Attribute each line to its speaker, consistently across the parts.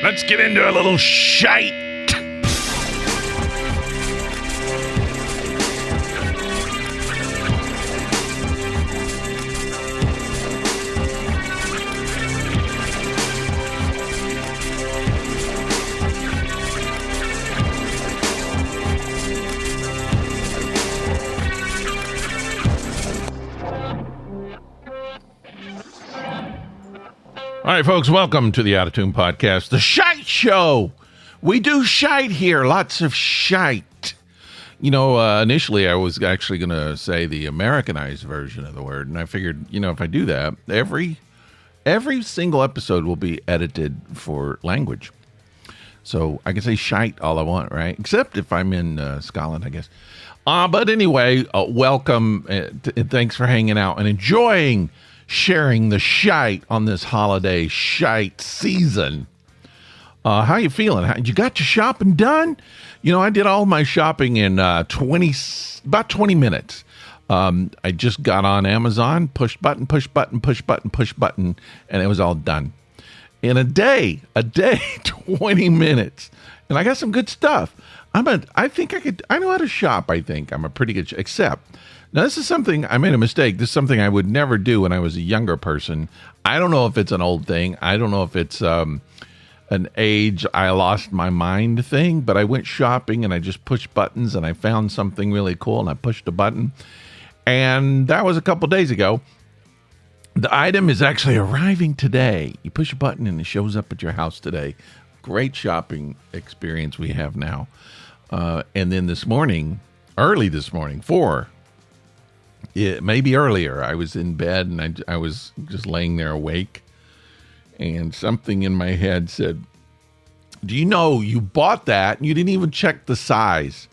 Speaker 1: Let's get into a little shite. All right, folks, welcome to the Out of Tune Podcast, the Shite Show. We do shite here, lots of shite. You know, initially I was actually going to say the Americanized version of the word, and I figured, you know, if I do that, every single episode will be edited for language. So I can say shite all I want, right? Except if I'm in Scotland, I guess. But anyway, welcome, and thanks for hanging out and enjoying sharing the shite on this holiday shite season. How you feeling? You got your shopping done? You know, I did all my shopping in about 20 minutes. I just got on Amazon, push button, and it was all done. In a day, 20 minutes. And I got some good stuff. I know how to shop, I think. I'm a pretty good, except, now this is something, I made a mistake. This is something I would never do when I was a younger person. I don't know if it's an old thing. I don't know if it's an age, I lost my mind thing, but I went shopping and I just pushed buttons and I found something really cool and I pushed a button. And that was a couple days ago. The item is actually arriving today. You push a button and it shows up at your house today. Great shopping experience we have now. And then early this morning, maybe earlier, I was in bed and I was just laying there awake. And something in my head said, do you know you bought that and you didn't even check the size?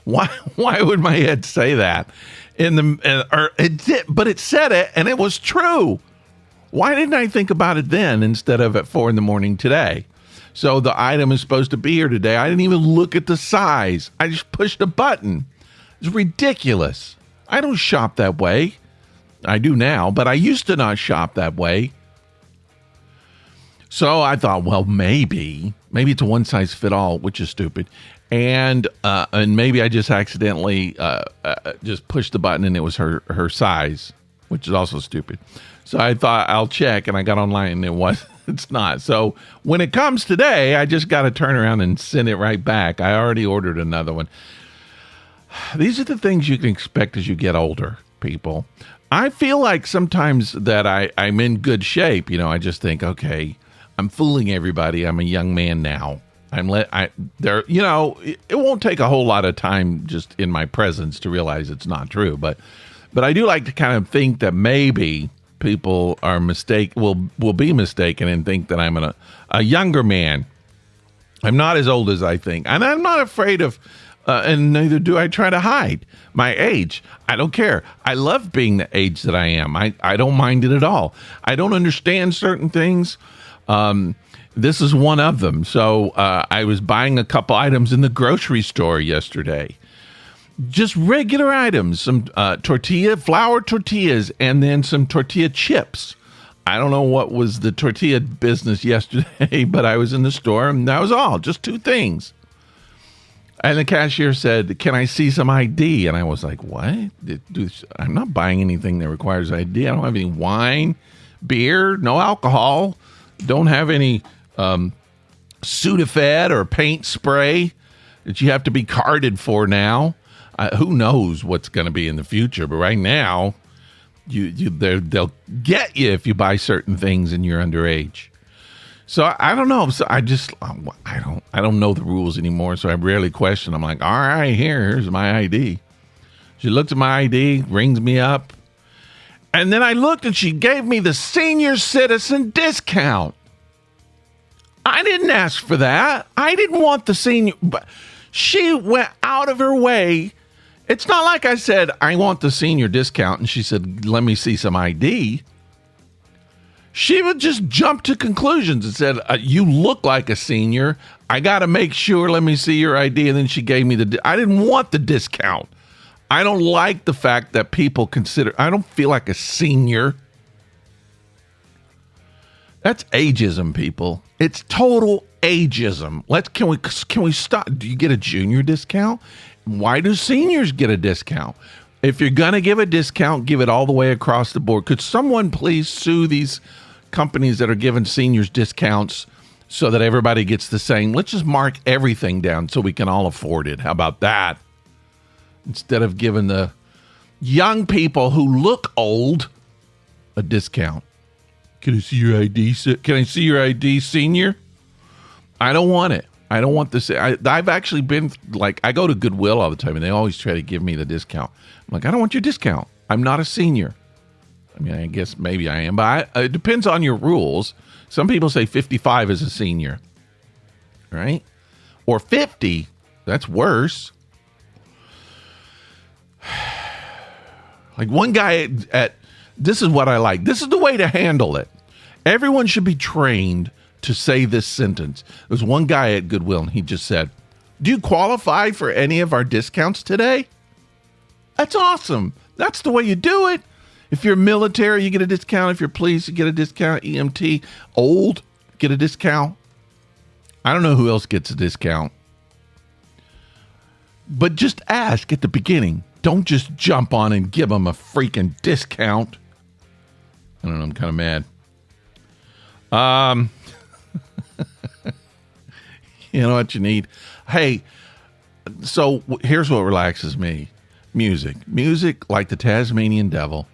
Speaker 1: Why would my head say that? But it said it and it was true. Why didn't I think about it then instead of at 4 a.m. today? So the item is supposed to be here today. I didn't even look at the size. I just pushed a button. It's ridiculous. I don't shop that way. I do now, but I used to not shop that way. So I thought, well, maybe it's a one size fit all, which is stupid. And maybe I just accidentally just pushed the button and it was her size, which is also stupid. So I thought I'll check, and I got online and it's not. So when it comes today, I just got to turn around and send it right back. I already ordered another one. These are the things you can expect as you get older, people. I feel like sometimes that I'm in good shape. You know, I just think, okay, I'm fooling everybody. I'm a young man now. It won't take a whole lot of time just in my presence to realize it's not true. But I do like to kind of think that maybe people will be mistaken and think that I'm a younger man. I'm not as old as I think. And I'm not afraid of, and neither do I try to hide my age. I don't care. I love being the age that I am. I don't mind it at all. I don't understand certain things. This is one of them. So I was buying a couple items in the grocery store yesterday. Just regular items, some flour tortillas, and then some tortilla chips. I don't know what was the tortilla business yesterday, but I was in the store, and that was all, just two things. And the cashier said, can I see some ID? And I was like, what? I'm not buying anything that requires ID. I don't have any wine, beer, no alcohol. Don't have any Sudafed or paint spray that you have to be carded for now. Who knows what's going to be in the future? But right now, they'll get you if you buy certain things and you're underage. So I don't know. So I don't know the rules anymore. So I rarely question. I'm like, all right, here's my ID. She looked at my ID, rings me up, and then I looked and she gave me the senior citizen discount. I didn't ask for that. I didn't want the senior. But she went out of her way. It's not like I said, I want the senior discount, and she said, let me see some ID. She would just jump to conclusions and said, you look like a senior. I got to make sure, let me see your ID. And then she gave me I didn't want the discount. I don't like the fact that people I don't feel like a senior. That's ageism, people. It's total ageism. Can we stop? Do you get a junior discount? Why do seniors get a discount? If you're gonna give a discount, give it all the way across the board. Could someone please sue these companies that are giving seniors discounts so that everybody gets the same? Let's just mark everything down so we can all afford it. How about that? Instead of giving the young people who look old a discount. Can I see your ID? Can I see your ID, senior? I don't want it. I don't want this. I've actually been like, I go to Goodwill all the time and they always try to give me the discount. I'm like, I don't want your discount. I'm not a senior. I mean, I guess maybe I am, but it depends on your rules. Some people say 55 is a senior, right? Or 50. That's worse. Like one guy this is what I like. This is the way to handle it. Everyone should be trained to say this sentence. There was one guy at Goodwill and he just said, do you qualify for any of our discounts today? That's awesome. That's the way you do it. If you're military, you get a discount. If you're police, you get a discount. EMT, old, get a discount. I don't know who else gets a discount. But just ask at the beginning. Don't just jump on and give them a freaking discount. I don't know. I'm kind of mad. You know what you need? Hey, so here's what relaxes me. Music like the Tasmanian devil.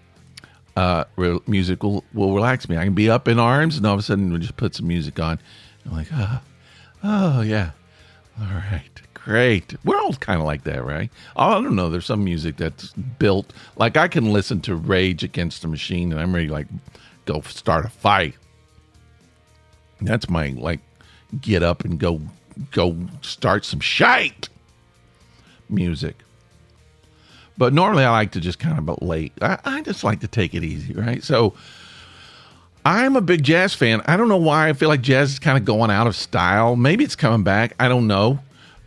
Speaker 1: Music will relax me. I can be up in arms and all of a sudden we just put some music on. I'm like, oh yeah. All right, great. We're all kind of like that, right? I don't know. There's some music that's built, like I can listen to Rage Against the Machine and I'm ready to like go start a fight. That's my like get up and go start some shite music. But normally I like to just kind of late. I just like to take it easy, right? So I'm a big jazz fan. I don't know why. I feel like jazz is kind of going out of style. Maybe it's coming back. I don't know.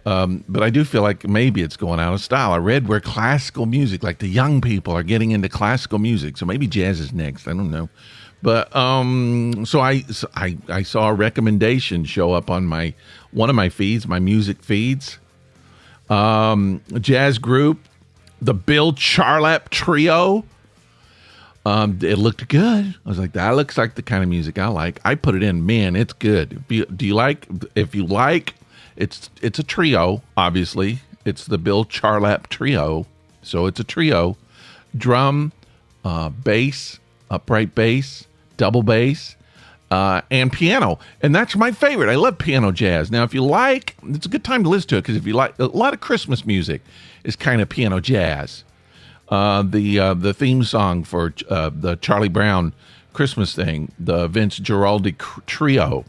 Speaker 1: But I do feel like maybe it's going out of style. I read where classical music, like the young people are getting into classical music. So maybe jazz is next. I don't know. But so I saw a recommendation show up on one of my feeds, my music feeds. A jazz group, the Bill Charlap Trio. It looked good. I was like, that looks like the kind of music I like. I put it in. Man, it's good. If you like, it's a trio, obviously. It's the Bill Charlap Trio. So it's a trio. Drum, bass, upright bass, double bass, and piano. And that's my favorite. I love piano jazz. Now, if you like, it's a good time to listen to it because if you like, a lot of Christmas music is kind of piano jazz. The theme song for the Charlie Brown Christmas thing, the Vince Guaraldi Trio.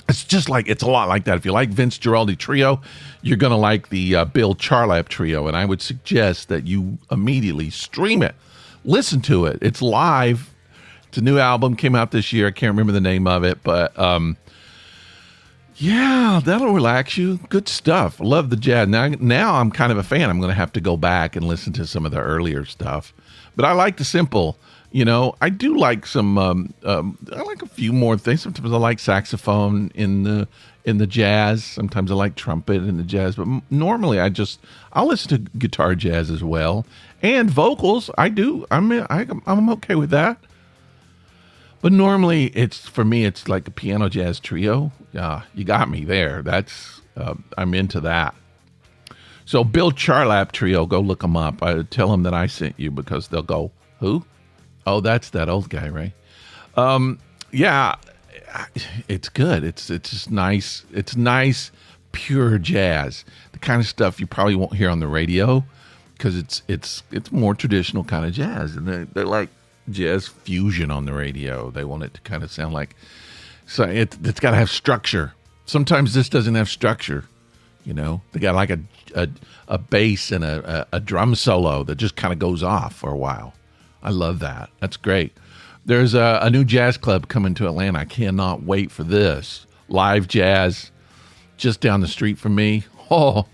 Speaker 1: It's a lot like that. If you like Vince Guaraldi Trio, you're going to like the Bill Charlap Trio. And I would suggest that you immediately stream it. Listen to it. It's live. It's a new album, came out this year. I can't remember the name of it, but yeah, that'll relax you. Good stuff. I love the jazz. Now I'm kind of a fan. I'm going to have to go back and listen to some of the earlier stuff. But I like the simple, I do like some, I like a few more things. Sometimes I like saxophone in the jazz. Sometimes I like trumpet in the jazz. But normally I'll listen to guitar jazz as well. And vocals, I do. I'm okay with that. But normally, for me, it's like a piano jazz trio. Yeah, you got me there. I'm into that. So Bill Charlap Trio, go look them up. I tell them that I sent you because they'll go, who? Oh, that's that old guy, right? Yeah, it's good. It's just nice. It's nice, pure jazz. The kind of stuff you probably won't hear on the radio because it's more traditional kind of jazz, and they're like jazz fusion on the radio. They want it to kind of sound like, so it's got to have structure. Sometimes this doesn't have structure. They got like a bass and a drum solo that just kind of goes off for a while. I love that. That's great. There's a new jazz club coming to Atlanta. I cannot wait for this. Live jazz just down the street from me. Oh,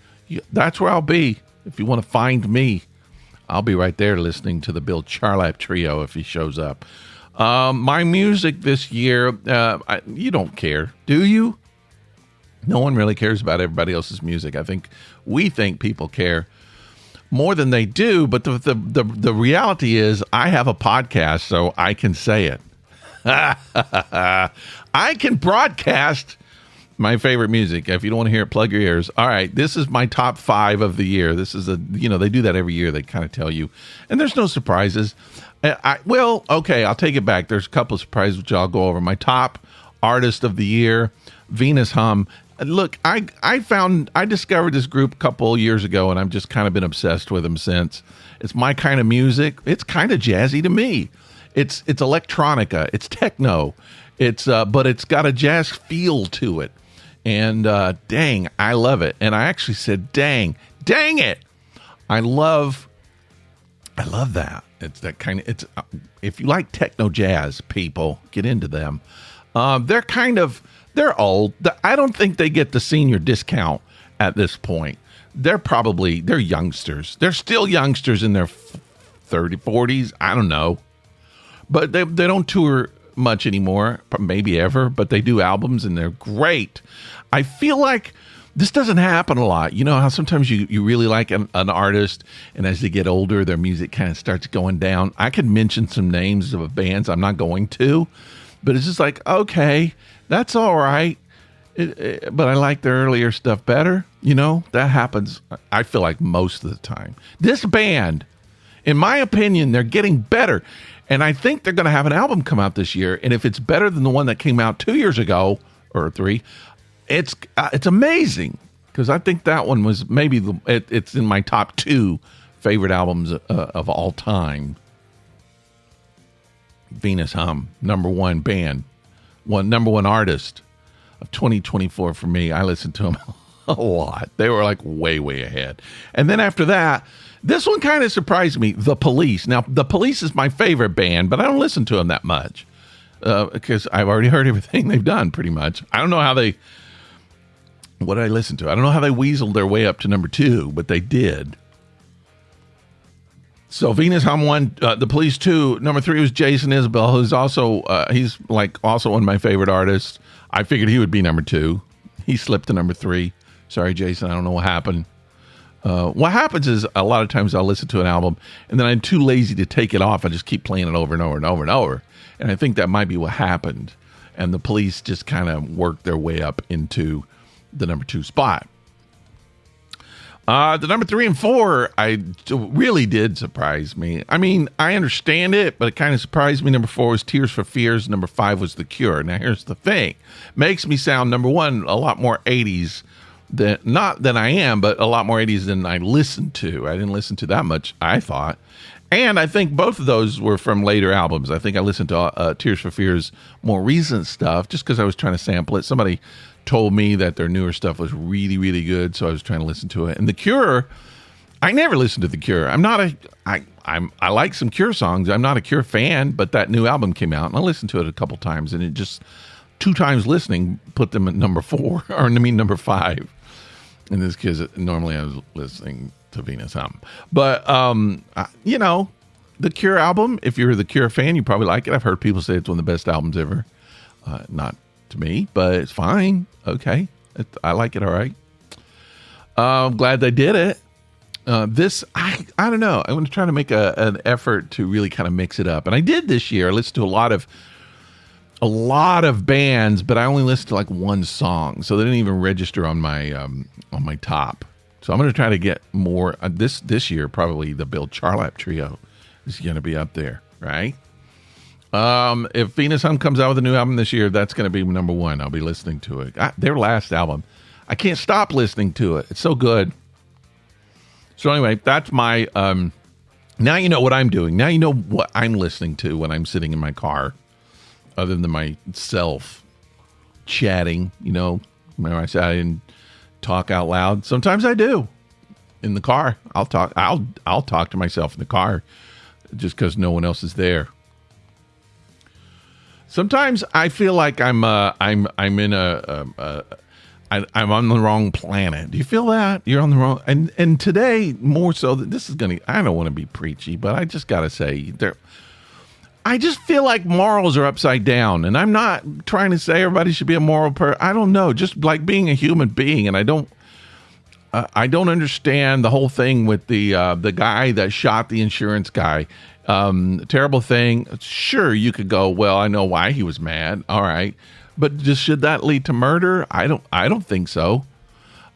Speaker 1: that's where I'll be. If you want to find me, I'll be right there listening to the Bill Charlap Trio if he shows up. My music this year, you don't care, do you? No one really cares about everybody else's music. I think we think people care more than they do, but the reality is I have a podcast, so I can say it. I can broadcast my favorite music. If you don't want to hear it, plug your ears. All right, this is my top 5 of the year. This is they do that every year. They kind of tell you, and there's no surprises. Okay, I'll take it back. There's a couple of surprises which I'll go over. My top artist of the year, Venus Hum. Look, I discovered this group a couple of years ago, and I've just kind of been obsessed with them since. It's my kind of music. It's kind of jazzy to me. It's electronica. It's techno. But it's got a jazz feel to it. And dang, I love it. And I actually said, dang it. I love that. It's that kind of, if you like techno jazz, people, get into them. They're old. I don't think they get the senior discount at this point. They're youngsters. They're still youngsters in their 30s, 40s. I don't know. But they don't tour much anymore, maybe ever, but they do albums and they're great. I feel like this doesn't happen a lot. You know how sometimes you really like an artist, and as they get older, their music kind of starts going down. I could mention some names of bands. I'm not going to, but it's just like, okay, that's all right. But I like their earlier stuff better. You know, that happens, I feel like, most of the time. This band, in my opinion, they're getting better. And I think they're going to have an album come out this year. And if it's better than the one that came out 2 years ago, or 3, it's amazing. Because I think that one was maybe, it's in my top 2 favorite albums of all time. Venus Hum, number 1 band. Number 1 artist of 2024 for me. I listened to them a lot. They were like way, way ahead. And then after that, this one kind of surprised me, The Police. Now, The Police is my favorite band, but I don't listen to them that much because I've already heard everything they've done pretty much. I don't know how what did I listen to? I don't know how they weaseled their way up to number 2, but they did. So Venus Hum 1, The Police 2, number 3 was Jason Isbell, who's also, he's like also one of my favorite artists. I figured he would be number 2. He slipped to number 3. Sorry, Jason, I don't know what happened. What happens is a lot of times I'll listen to an album and then I'm too lazy to take it off. I just keep playing it over and over and over and over. And I think that might be what happened. And The Police just kind of worked their way up into the number 2 spot. The number 3 and 4, really did surprise me. I mean, I understand it, but it kind of surprised me. Number 4 was Tears for Fears. Number 5 was The Cure. Now, here's the thing. Makes me sound, number 1, a lot more 80s. Not than I am, but a lot more 80s than I listened to. I didn't listen to that much, I thought. And I think both of those were from later albums. I think I listened to Tears for Fears' more recent stuff just because I was trying to sample it. Somebody told me that their newer stuff was really, really good, so I was trying to listen to it. And The Cure, I never listened to The Cure. I like some Cure songs. I'm not a Cure fan, but that new album came out, and I listened to it a couple times, and it just 2 times listening put them at number 4, or I mean number 5. In this case, normally I was listening to Venus Hum. But, you know, the Cure album, if you're the Cure fan, you probably like it. I've heard people say it's one of the best albums ever. Not to me, but it's fine. Okay. I like it all right. I'm glad they did it. I don't know. I'm going to try to make an effort to really kind of mix it up. And I did this year. I listened to a lot of bands, but I only listened to like 1 song, so they didn't even register on my top. So I'm going to try to get more this year. Probably the Bill Charlap Trio is going to be up there, right? If Venus Hum comes out with a new album this year, that's going to be number 1. I'll be listening to it. Their last album, I can't stop listening to it. It's so good. So anyway, that's my. Now you know what I'm doing. Now you know what I'm listening to when I'm sitting in my car. Other than myself chatting, you know, remember I said I didn't talk out loud. Sometimes I do in the car. I'll talk to myself in the car just because no one else is there. Sometimes I feel like I'm on the wrong planet. Do you feel that you're on the wrong? And today more so that this is gonna. I don't want to be preachy, but I just gotta say I just feel like morals are upside down, and I'm not trying to say everybody should be a moral person. I don't know, just like being a human being, and I don't understand the whole thing with the guy that shot the insurance guy. Terrible thing. Sure, you could go, well, I know why he was mad. All right, but just should that lead to murder? I don't think so.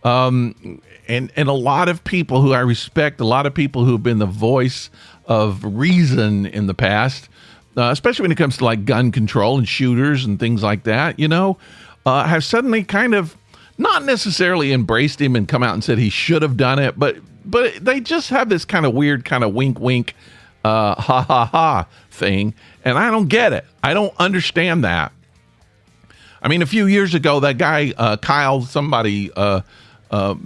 Speaker 1: And a lot of people who I respect, a lot of people who've been the voice of reason in the past, especially when it comes to like gun control and shooters and things like that, have suddenly kind of not necessarily embraced him and come out and said he should have done it, but they just have this kind of weird kind of wink, wink, ha ha ha thing, and I don't get it. I don't understand that. I mean, a few years ago, that guy Kyle, somebody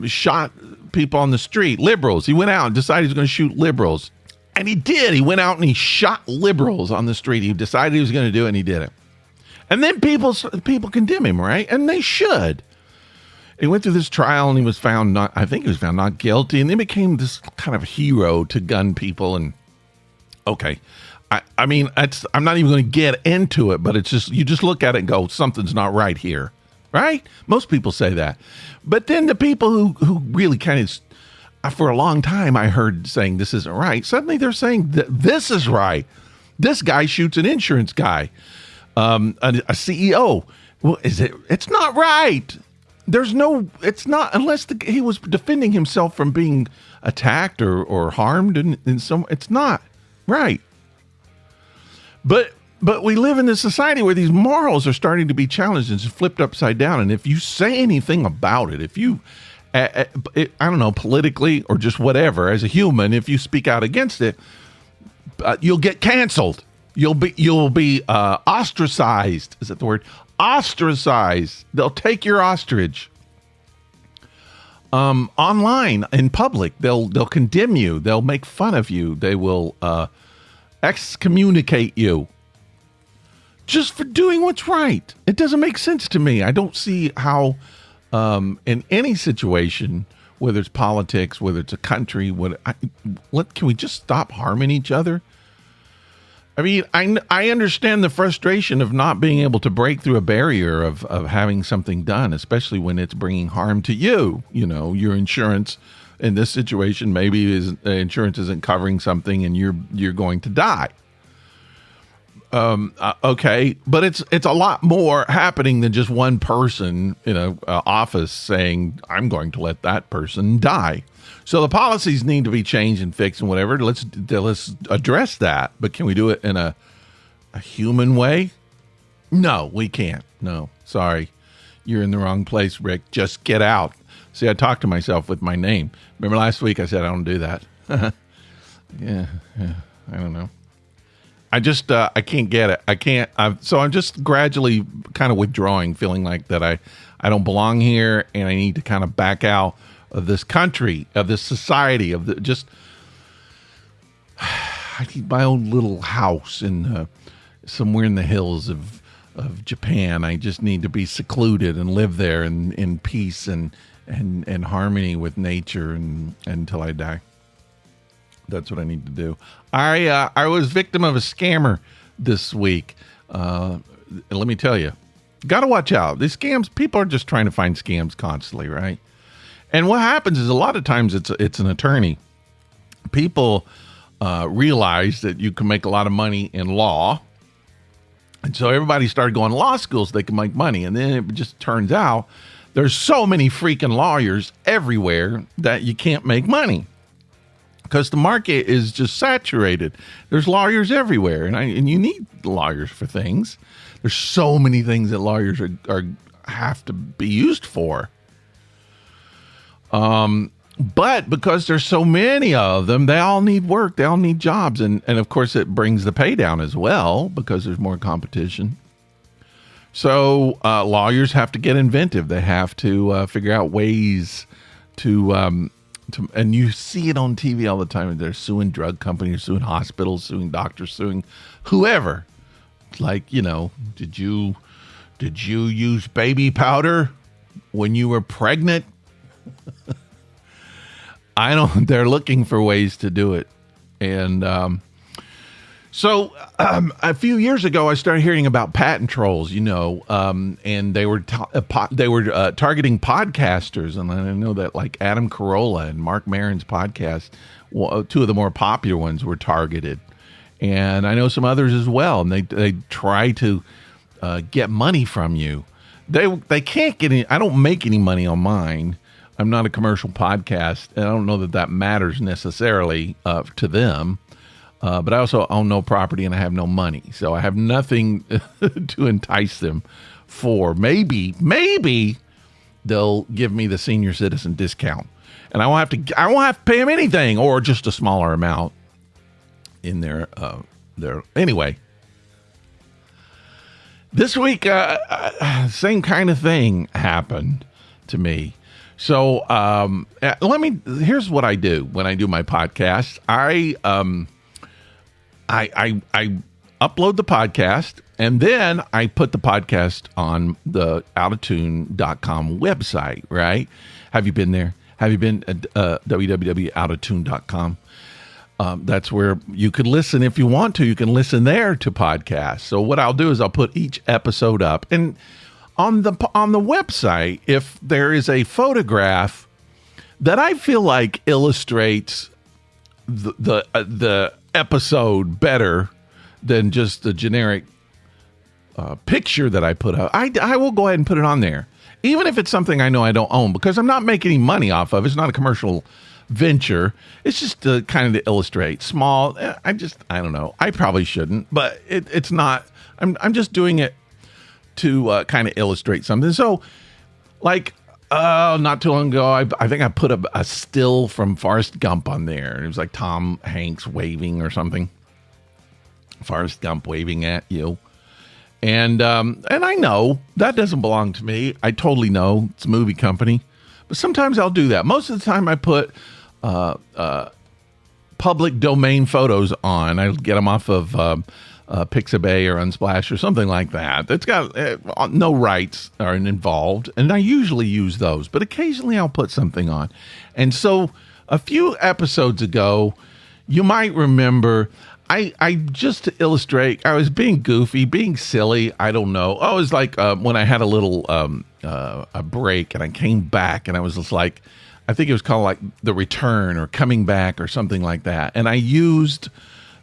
Speaker 1: shot people on the street, liberals. He went out and decided he was going to shoot liberals. And he did. He went out and he shot liberals on the street. He decided he was going to do it, and he did it. And then people condemn him, right? And they should. He went through this trial, and he was found not guilty, and then became this kind of hero to gun people. And okay, I mean, I'm not even going to get into it, but it's just, you just look at it and go, something's not right here, right? Most people say that. But then the people who really kind of, for a long time, I heard saying this isn't right. Suddenly they're saying that this is right. This guy shoots an insurance guy, a CEO. Well, it's not right. It's not, unless he was defending himself from being attacked or harmed in some, it's not right. But we live in this society where these morals are starting to be challenged and flipped upside down. And if you say anything about it, if you, I don't know, politically or just whatever, as a human, if you speak out against it, you'll get canceled. You'll be ostracized. Is that the word? Ostracized. They'll take your ostrich. Online, in public, they'll condemn you. They'll make fun of you. They will excommunicate you just for doing what's right. It doesn't make sense to me. I don't see how, in any situation, whether it's politics, whether it's a country, can we just stop harming each other? I mean, I understand the frustration of not being able to break through a barrier of having something done, especially when it's bringing harm to you. Your insurance in this situation, maybe insurance isn't covering something and you're going to die. Okay, but it's a lot more happening than just one person in a office saying, I'm going to let that person die. So the policies need to be changed and fixed and whatever. Let's address that. But can we do it in a human way? No, we can't. No, sorry. You're in the wrong place, Rick. Just get out. See, I talked to myself with my name. Remember last week I said I don't do that. Yeah, I don't know. I just, I can't get it. I can't. So I'm just gradually kind of withdrawing, feeling like that I don't belong here and I need to kind of back out of this country, of this society, I need my own little house in somewhere in the hills of Japan. I just need to be secluded and live there in peace and harmony with nature until I die. That's what I need to do. I was victim of a scammer this week. Let me tell you, got to watch out. These scams, people are just trying to find scams constantly, right? And what happens is a lot of times it's an attorney. People realize that you can make a lot of money in law. And so everybody started going to law schools so they can make money. And then it just turns out there's so many freaking lawyers everywhere that you can't make money because the market is just saturated. There's lawyers everywhere, and you need lawyers for things. There's so many things that lawyers have to be used for. But because there's so many of them, they all need work. They all need jobs. And of course, it brings the pay down as well because there's more competition. So lawyers have to get inventive. They have to figure out ways to, and you see it on TV all the time. They're suing drug companies, suing hospitals, suing doctors, suing whoever. Like, did you use baby powder when you were pregnant? They're looking for ways to do it. And So a few years ago, I started hearing about patent trolls, and they were targeting podcasters, and I know that like Adam Carolla and Mark Maron's podcast, two of the more popular ones, were targeted, and I know some others as well, and they try to get money from you. They can't get any. I don't make any money on mine. I'm not a commercial podcast, and I don't know that matters necessarily to them. But I also own no property and I have no money. So I have nothing to entice them for. Maybe they'll give me the senior citizen discount. And I won't have to pay them anything, or just a smaller amount in their anyway. This week, same kind of thing happened to me. So here's what I do when I do my podcast. I upload the podcast, and then I put the podcast on the outatune.com website, right? Have you been there? Have you been at www.outatune.com? That's where you could listen if you want to. You can listen there to podcasts. So what I'll do is I'll put each episode up, and on the website, if there is a photograph that I feel like illustrates the episode better than just the generic picture that I put up, I will go ahead and put it on there, even if it's something I know I don't own, because I'm not making any money off of it. It's not a commercial venture. It's just to kind of illustrate small. I don't know. I probably shouldn't, but it's not. I'm just doing it to kind of illustrate something. So, like, not too long ago, I think I put a still from Forrest Gump on there. It was like Tom Hanks waving or something. Forrest Gump waving at you. And I know that doesn't belong to me. I totally know it's a movie company. But sometimes I'll do that. Most of the time I put public domain photos on. I get them off of Pixabay or Unsplash or something like that. It's got no rights are involved, and I usually use those, but occasionally I'll put something on. And so a few episodes ago, you might remember, I just to illustrate, I was being goofy, being silly. I don't know. Oh, it was like when I had a little a break, and I came back, and I was just like, I think it was called like The Return or Coming Back or something like that. And I used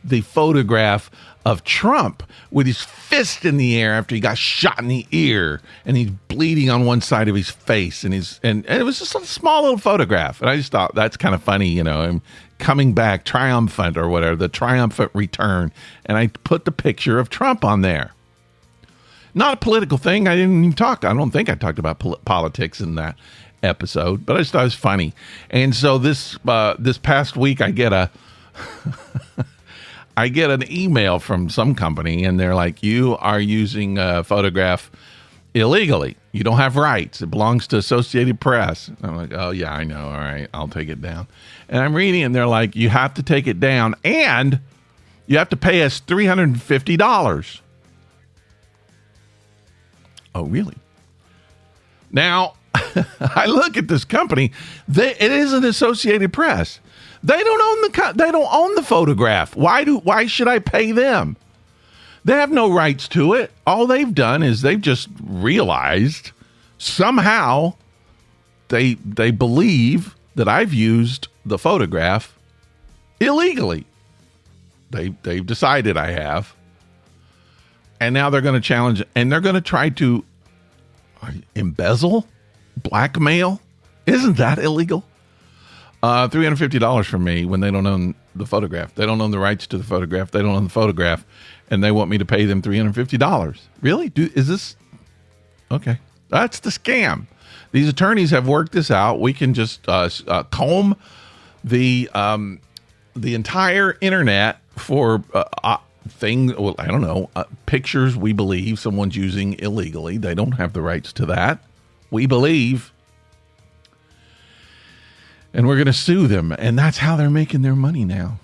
Speaker 1: the photograph of Trump with his fist in the air after he got shot in the ear, and he's bleeding on one side of his face, and it was just a small little photograph, and I just thought that's kind of funny, him coming back triumphant or whatever, the triumphant return, and I put the picture of Trump on there. Not a political thing. I didn't even talk. I don't think I talked about politics in that episode, but I just thought it was funny. And so this past week, I get an email from some company, and they're like, you are using a photograph illegally. You don't have rights. It belongs to Associated Press. I'm like, oh, yeah, I know. All right, I'll take it down. And I'm reading, and they're like, you have to take it down, and you have to pay us $350. Oh, really? Now, I look at this company. It is an Associated Press. They don't own the photograph. Why should I pay them? They have no rights to it. All they've done is they've just realized somehow they believe that I've used the photograph illegally. They've decided I have. And now they're going to challenge, and they're going to try to embezzle, blackmail. Isn't that illegal? $350 from me when they don't own the photograph. They don't own the rights to the photograph. They don't own the photograph, and they want me to pay them $350. Really? Is this okay? That's the scam. These attorneys have worked this out. We can just comb the entire internet for things. Well, I don't know, pictures we believe someone's using illegally. They don't have the rights to that. We believe. And we're going to sue them, and that's how they're making their money now.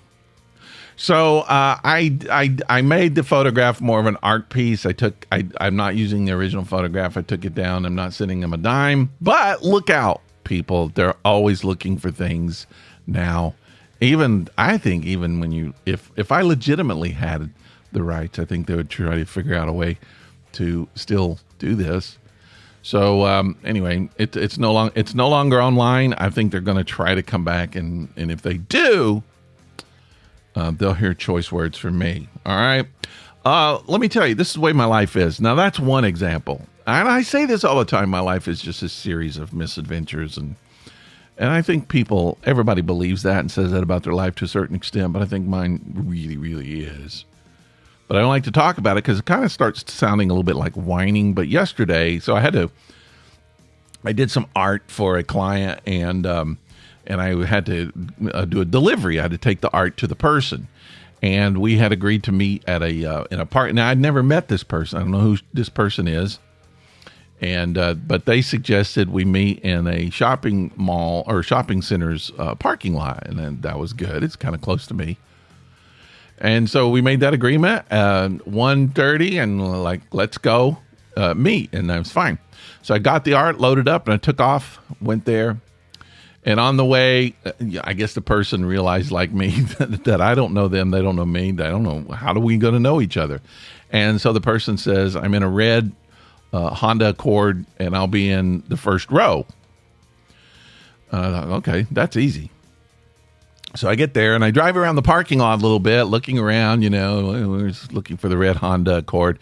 Speaker 1: So I made the photograph more of an art piece. I'm not using the original photograph. I took it down. I'm not sending them a dime. But look out, people. They're always looking for things now. I think even when if I legitimately had the rights. I think they would try to figure out a way to still do this. So anyway, it's no longer online. I think they're going to try to come back, and if they do, they'll hear choice words from me. All right. Let me tell you, this is the way my life is. Now, that's one example. And I say this all the time. My life is just a series of misadventures. And I think everybody believes that and says that about their life to a certain extent. But I think mine really, really is. But I don't like to talk about it because it kind of starts sounding a little bit like whining. But yesterday, so I did some art for a client, and I had to do a delivery. I had to take the art to the person. And we had agreed to meet at in a park. Now, I'd never met this person. I don't know who this person is. And but they suggested we meet in a shopping mall or shopping center's parking lot. And then that was good. It's kind of close to me. And so we made that agreement at 1:30 and like, let's go meet. And that was fine. So I got the art loaded up and I took off, went there. And on the way, I guess the person realized, like me, that I don't know them. They don't know me. They don't know. How are we going to know each other? And so the person says, I'm in a red Honda Accord, and I'll be in the first row. Okay, that's easy. So I get there, and I drive around the parking lot a little bit, looking around, we're just looking for the red Honda Accord.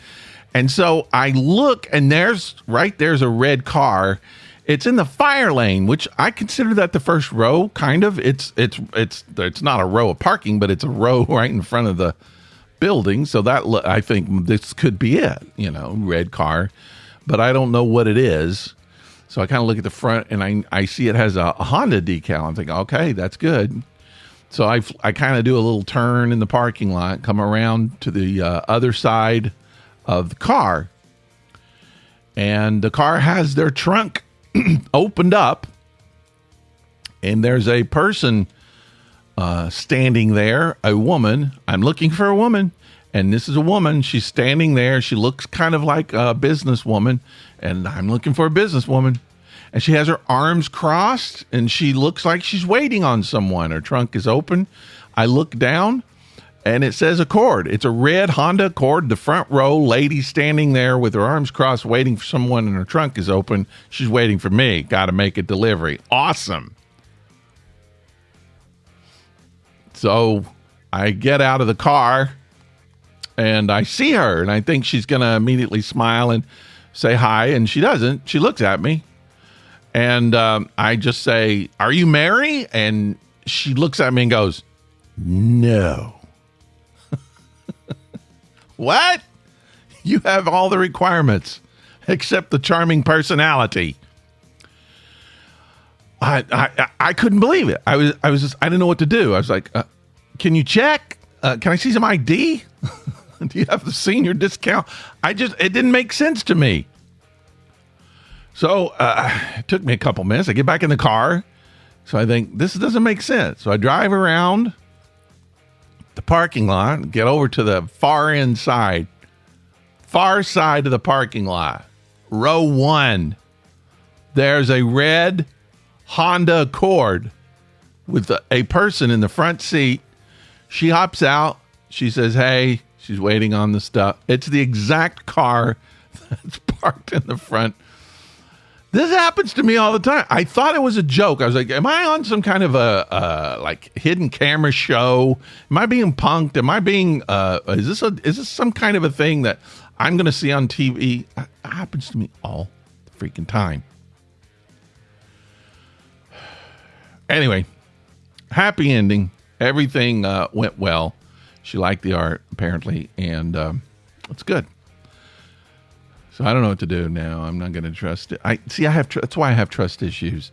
Speaker 1: And so I look, and there's a red car. It's in the fire lane, which I consider that the first row, kind of. It's not a row of parking, but it's a row right in front of the building. So that I think this could be it, red car, but I don't know what it is. So I kind of look at the front, and I see it has a Honda decal. I'm thinking, okay, that's good. So I kind of do a little turn in the parking lot, come around to the other side of the car, and the car has their trunk opened up, and there's a person standing there, a woman. I'm looking for a woman, and this is a woman. She's standing there. She looks kind of like a businesswoman, and I'm looking for a businesswoman. And she has her arms crossed, and she looks like she's waiting on someone. Her trunk is open. I look down, and it says Accord. It's a red Honda Accord. The front row lady standing there with her arms crossed, waiting for someone, and her trunk is open. She's waiting for me. Got to make a delivery. Awesome. So I get out of the car, and I see her, and I think she's going to immediately smile and say hi, and she doesn't. She looks at me, and I just say, "Are you Mary?" And she looks at me and goes, "No." What? You have all the requirements except the charming personality. I couldn't believe it. I didn't know what to do. I was like, can you check? Can I see some ID? Do you have the senior discount? It didn't make sense to me. So it took me a couple minutes. I get back in the car. So I think this doesn't make sense. So I drive around the parking lot, get over to the far side of the parking lot, row 1. There's a red Honda Accord with a person in the front seat. She hops out. She says, hey, she's waiting on the stuff. It's the exact car that's parked in the front. This happens to me all the time. I thought it was a joke. I was like, am I on some kind of a like hidden camera show? Am I being punked? Am I being, is this some kind of a thing that I'm going to see on TV? It happens to me all the freaking time. Anyway, happy ending. Everything went well. She liked the art, apparently, and it's good. So I don't know what to do now. I'm not going to trust it. That's why I have trust issues.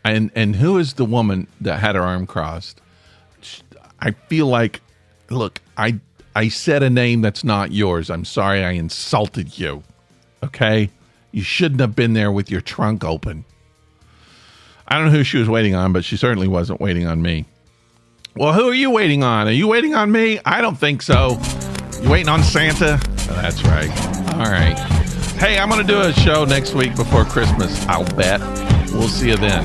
Speaker 1: And who is the woman that had her arm crossed? I feel like, look, I said a name that's not yours. I'm sorry I insulted you. Okay? You shouldn't have been there with your trunk open. I don't know who she was waiting on, but she certainly wasn't waiting on me. Well, who are you waiting on? Are you waiting on me? I don't think so. You waiting on Santa? Oh, that's right. All right. Hey, I'm going to do a show next week before Christmas, I'll bet. We'll see you then.